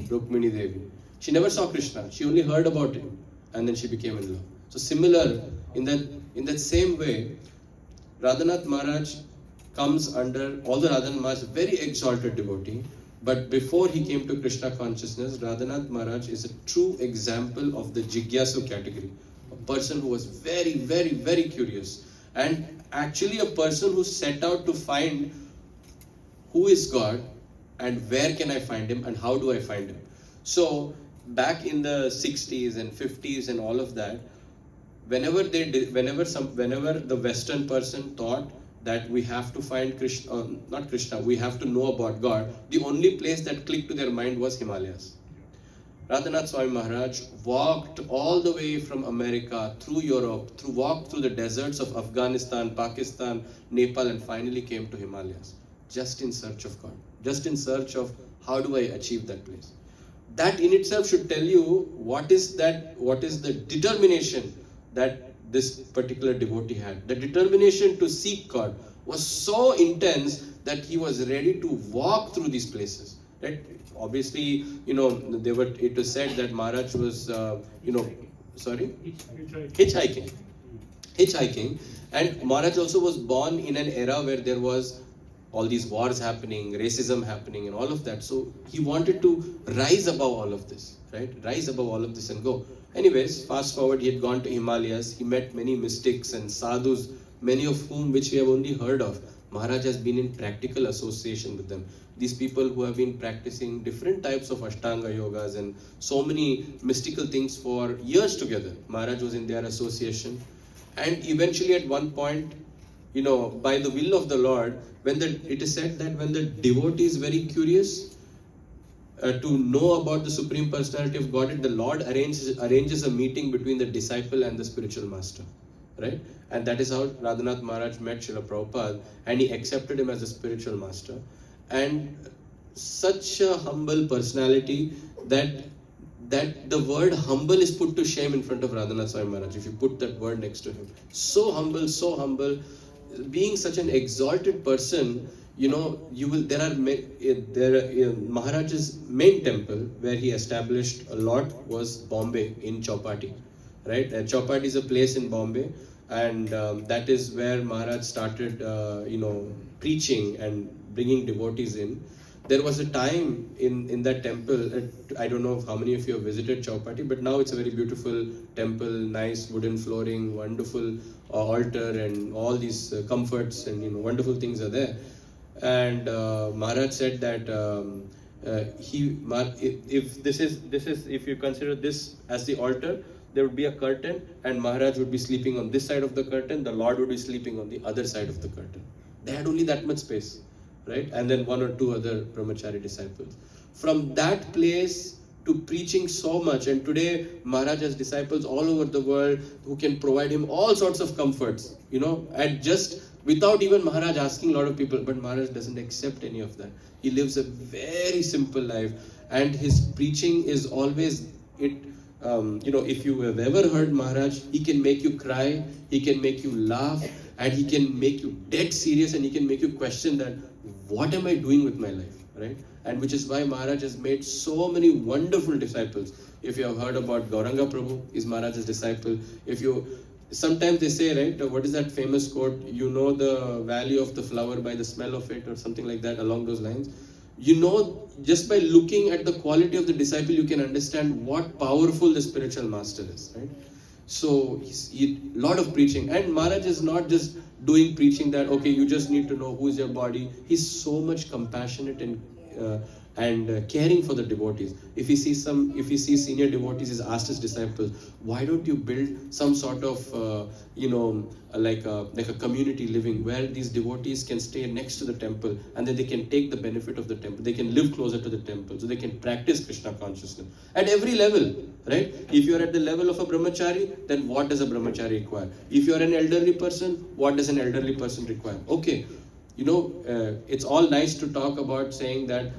Rukmini Devi. She never saw Krishna. She only heard about him, and then she became in love. So similar, in that same way, Radhanath Maharaj comes under, although Radhanath Maharaj is a very exalted devotee, but before he came to Krishna consciousness, Radhanath Maharaj is a true example of the Jigyasu category. A person who was very, very, very curious, and actually a person who set out to find who is God and where can I find him and how do I find him. So back in the 60s and 50s and all of that, whenever the Western person thought that we have to find Krishna, not Krishna, we have to know about God, the only place that clicked to their mind was Himalayas. Radhanath Swami Maharaj walked all the way from America, through Europe, walked through the deserts of Afghanistan, Pakistan, Nepal, and finally came to Himalayas, just in search of God, just in search of how do I achieve that place. That in itself should tell you what is the determination that this particular devotee had. The determination to seek God was so intense that he was ready to walk through these places. Right? Obviously, it was said that Maharaj was, hitchhiking. And Maharaj also was born in an era where there was all these wars happening, racism happening, and all of that. So he wanted to rise above all of this, right? Rise above all of this and go. Anyways, fast forward, he had gone to Himalayas. He met many mystics and sadhus, many of whom which we have only heard of. Maharaj has been in practical association with them. These people who have been practicing different types of Ashtanga yogas and so many mystical things for years together. Maharaj was in their association. And eventually at one point, by the will of the Lord, it is said that when the devotee is very curious to know about the Supreme Personality of Godhead, the Lord arranges a meeting between the disciple and the spiritual master. Right? And that is how Radhanath Maharaj met Srila Prabhupada, and he accepted him as a spiritual master. And such a humble personality that the word humble is put to shame in front of Radhanath Swami Maharaj, if you put that word next to him. So humble, being such an exalted person, Maharaj's main temple where he established a lot was Bombay in Chowpatty. Right? Chowpatty is a place in Bombay, and that is where Maharaj started, preaching and bringing devotees in. There was a time in that temple, I don't know how many of you have visited Chowpatty, but now it's a very beautiful temple, nice wooden flooring, wonderful altar, and all these comforts and wonderful things are there. And Maharaj said that if you consider this as the altar, there would be a curtain, and Maharaj would be sleeping on this side of the curtain, the Lord would be sleeping on the other side of the curtain. They had only that much space, right? And then one or two other brahmachari disciples. From that place to preaching so much, and today Maharaj has disciples all over the world who can provide him all sorts of comforts, and just without even Maharaj asking a lot of people, but Maharaj doesn't accept any of that. He lives a very simple life, and his preaching is always if you have ever heard Maharaj, he can make you cry, he can make you laugh, and he can make you dead serious, and he can make you question that, what am I doing with my life, right? And which is why Maharaj has made so many wonderful disciples. If you have heard about Gauranga Prabhu, is Maharaj's disciple. Sometimes they say, right, what is that famous quote? You know the value of the flower by the smell of it, or something like that along those lines. you know, just by looking at the quality of the disciple, you can understand what powerful the spiritual master is, right? So he lot of preaching, and Maharaj is not just doing preaching that okay, you just need to know who is your body. He's so much compassionate and caring for the devotees. If he sees senior devotees, he's asked his disciples, why don't you build some sort of like a community living where these devotees can stay next to the temple, and then they can take the benefit of the temple. They can live closer to the temple, so they can practice Krishna consciousness at every level, right? If you are at the level of a brahmachari, then what does a brahmachari require? If you are an elderly person, what does an elderly person require? Okay, it's all nice to talk about saying that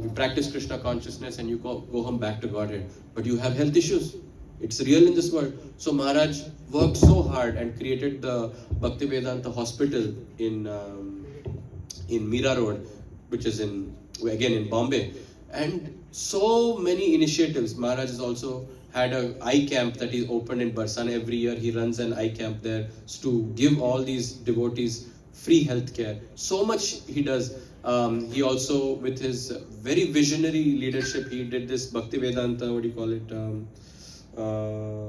you practice Krishna consciousness and you go home back to Godhead, but you have health issues. It's real in this world. So Maharaj worked so hard and created the Bhaktivedanta Hospital in Mira Road, which is in Bombay, and so many initiatives. Maharaj has also had an eye camp that he opened in Barsana every year. He runs an eye camp there to give all these devotees free health care. So much he does. He also, with his very visionary leadership, he did this Bhaktivedanta, what do you call it?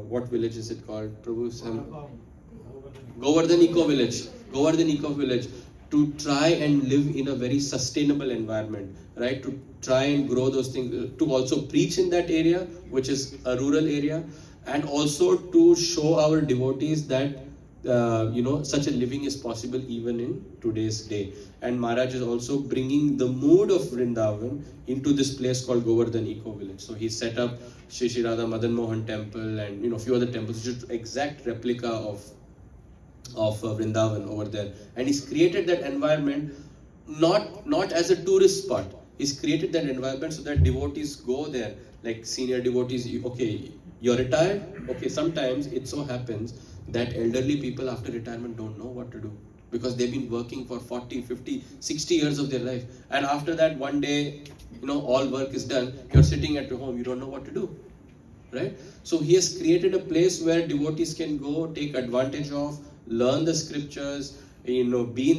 What village is it called? Govardhan Eco Village, to try and live in a very sustainable environment, right? To try and grow those things, to also preach in that area, which is a rural area, and also to show our devotees that such a living is possible even in today's day. And Maharaj is also bringing the mood of Vrindavan into this place called Govardhan Eco Village. So he set up Shri Radha Madan Mohan temple and a few other temples, just exact replica of Vrindavan over there. And he's created that environment not as a tourist spot. He's created that environment so that devotees go there, like senior devotees. Okay, you're retired. Okay, sometimes it so happens that elderly people after retirement don't know what to do because they've been working for 40, 50, 60 years of their life, and after that one day, all work is done, you're sitting at your home, you don't know what to do, right? So he has created a place where devotees can go, take advantage of, learn the scriptures, be in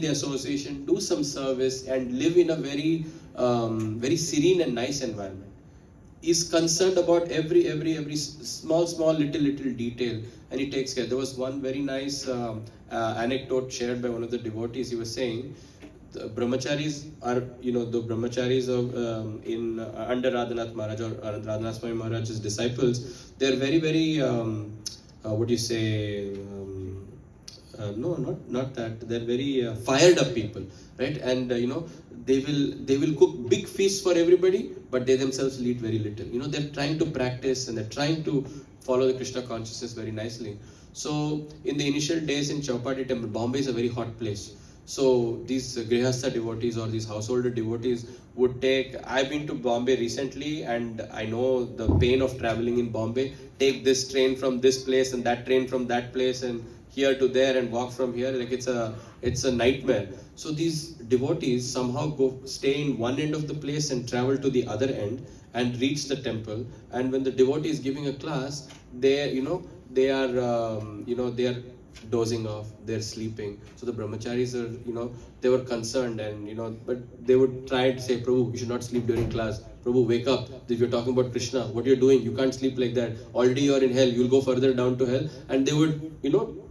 the association, do some service, and live in a very very serene and nice environment. Is concerned about every small little detail, and he takes care. There was one very nice anecdote shared by one of the devotees. He was saying the brahmacharis are the brahmacharis of in under Radhanath Maharaj or Radhanath Swami Maharaj's disciples. They're very what do you say? No, not that. They're very fired up people, right? And they will cook big feasts for everybody, but they themselves eat very little. They're trying to practice and they're trying to follow the Krishna consciousness very nicely. So in the initial days in Chowpatty temple, Bombay is a very hot place. So these Grihastha devotees or these householder devotees would take, I've been to Bombay recently and I know the pain of traveling in Bombay, take this train from this place and that train from that place and here to there and walk from here, like it's a nightmare. So these devotees somehow go stay in one end of the place and travel to the other end and reach the temple. And when the devotee is giving a class, they are dozing off, they're sleeping. So the brahmacharis are, they were concerned and, but they would try to say, Prabhu, you should not sleep during class. Prabhu, wake up. If you're talking about Krishna, what you're doing, you can't sleep like that. Already you're in hell, you'll go further down to hell. And they would,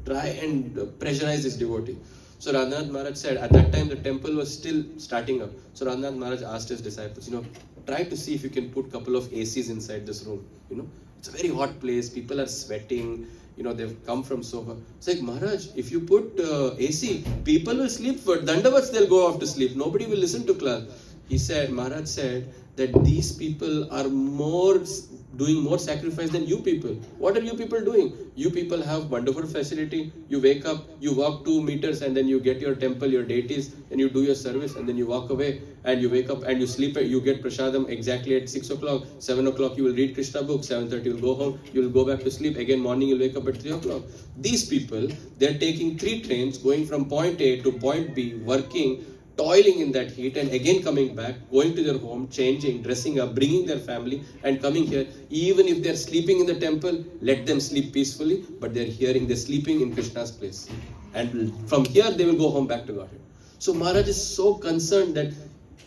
try and pressurize this devotee. So Radhanath Maharaj said, at that time the temple was still starting up. So Radhanath Maharaj asked his disciples, try to see if you can put a couple of ACs inside this room. It's a very hot place, people are sweating, they've come from so far. It's like, Maharaj, if you put AC, people will sleep for Dandavats, they'll go off to sleep. Nobody will listen to class. Maharaj said that these people are doing more sacrifice than you people. What are you people doing? You people have wonderful facility. You wake up, you walk 2 meters and then you get your temple, your deities, and you do your service and then you walk away and you wake up and you sleep. You get prasadam exactly at 6 o'clock. 7 o'clock you will read Krishna book. 7:30 you will go home. You will go back to sleep. Again morning you'll wake up at 3 o'clock. These people, they're taking 3 trains going from point A to point B, working, toiling in that heat and again coming back, going to their home, changing, dressing up, bringing their family and coming here. Even if they're sleeping in the temple, let them sleep peacefully, but they're sleeping in Krishna's place. And from here they will go home back to Godhead. So Maharaj is so concerned that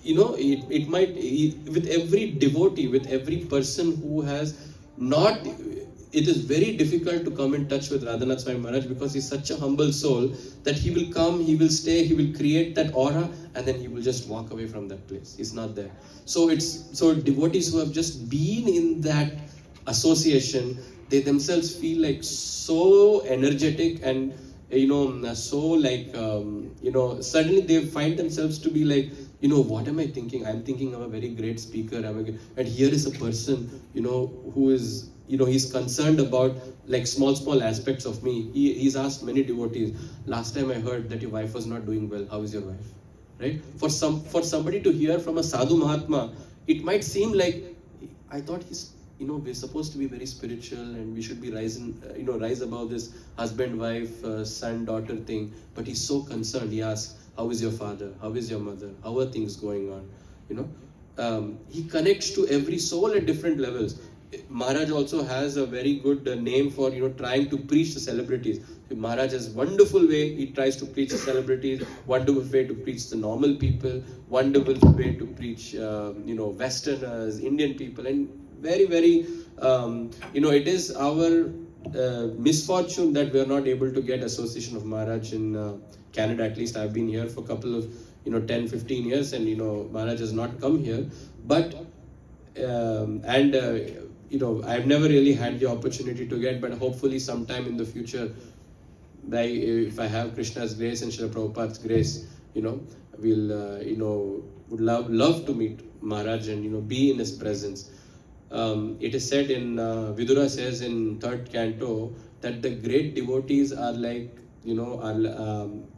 with every devotee, with every person who has not, it is very difficult to come in touch with Radhanath Swami Maharaj because he's such a humble soul that he will come, he will stay, he will create that aura, and then he will just walk away from that place. He's not there. So devotees who have just been in that association, they themselves feel like so energetic and so like suddenly they find themselves to be like, what am I thinking? I'm thinking I'm a very great speaker. And here is a person, who is, he's concerned about like small aspects of me. He's asked many devotees, last time I heard that your wife was not doing well. How is your wife? Right? For somebody to hear from a sadhu mahatma, it might seem like, I thought we're supposed to be very spiritual and we should be rise above this husband, wife, son, daughter thing. But he's so concerned. He asks, how is your father? How is your mother? How are things going on? He connects to every soul at different levels. Maharaj also has a very good name for trying to preach the celebrities. Maharaj has wonderful way he tries to preach the celebrities, wonderful way to preach the normal people, wonderful way to preach Westerners, Indian people, and very it is our misfortune that we are not able to get Association of Maharaj in Canada. At least I've been here for a couple of 10-15 years, and Maharaj has not come here, but I've never really had the opportunity to get, but hopefully sometime in the future, if I have Krishna's grace and Srila Prabhupada's grace, we'll would love to meet Maharaj and be in his presence. It is said in Vidura says in 3rd canto that the great devotees are like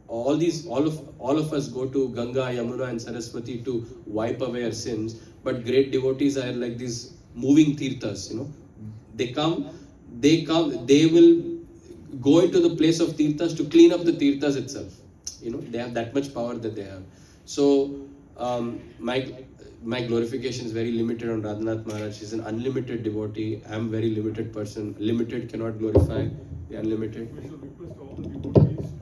all of us go to Ganga, Yamuna and Saraswati to wipe away our sins, but great devotees are like these moving tirthas. They will go into the place of tirthas to clean up the tirthas itself. They have that much power that they have. So my glorification is very limited on Radhanath Maharaj. He's an unlimited devotee. I'm a very limited person. Limited cannot glorify the unlimited. We should request all the devotees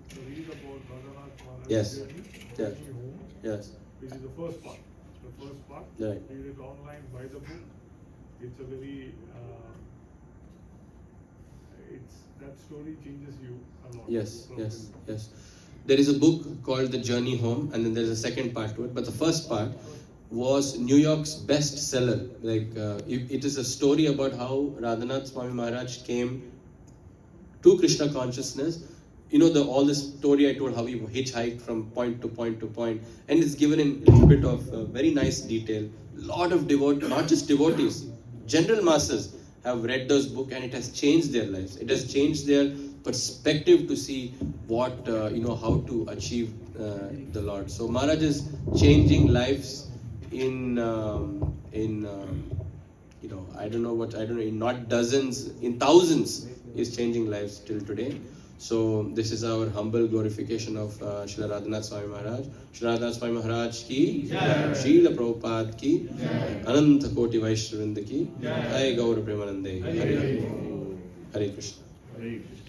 to read about Bhagavad Maharaj's Yes. journey, Yes. Journey Home, Yes. which is the first part. The first part. Right. Read it online, buy the book. It's a very, that story changes you a lot. Yes. There is a book called The Journey Home, and then there's a second part to it. But the first part was New York's best seller. It is a story about how Radhanath Swami Maharaj came to Krishna consciousness. All the story I told, how he hitchhiked from point to point to point, and it's given in a bit of very nice detail. Lot of not just devotees, general masses have read this book, and it has changed their lives. It has changed their perspective to see what how to achieve the Lord. So Maharaj is changing lives in in not dozens, in thousands is changing lives till today. So this is our humble glorification of Srila Radhanath Swami Maharaj. Srila Radhanath Swami Maharaj ki jai, Srila Prabhupada ki jai, Ananta Koti Vaishnavinda ki jai, Gaura Premanande. Hare Krishna. Hare Krishna.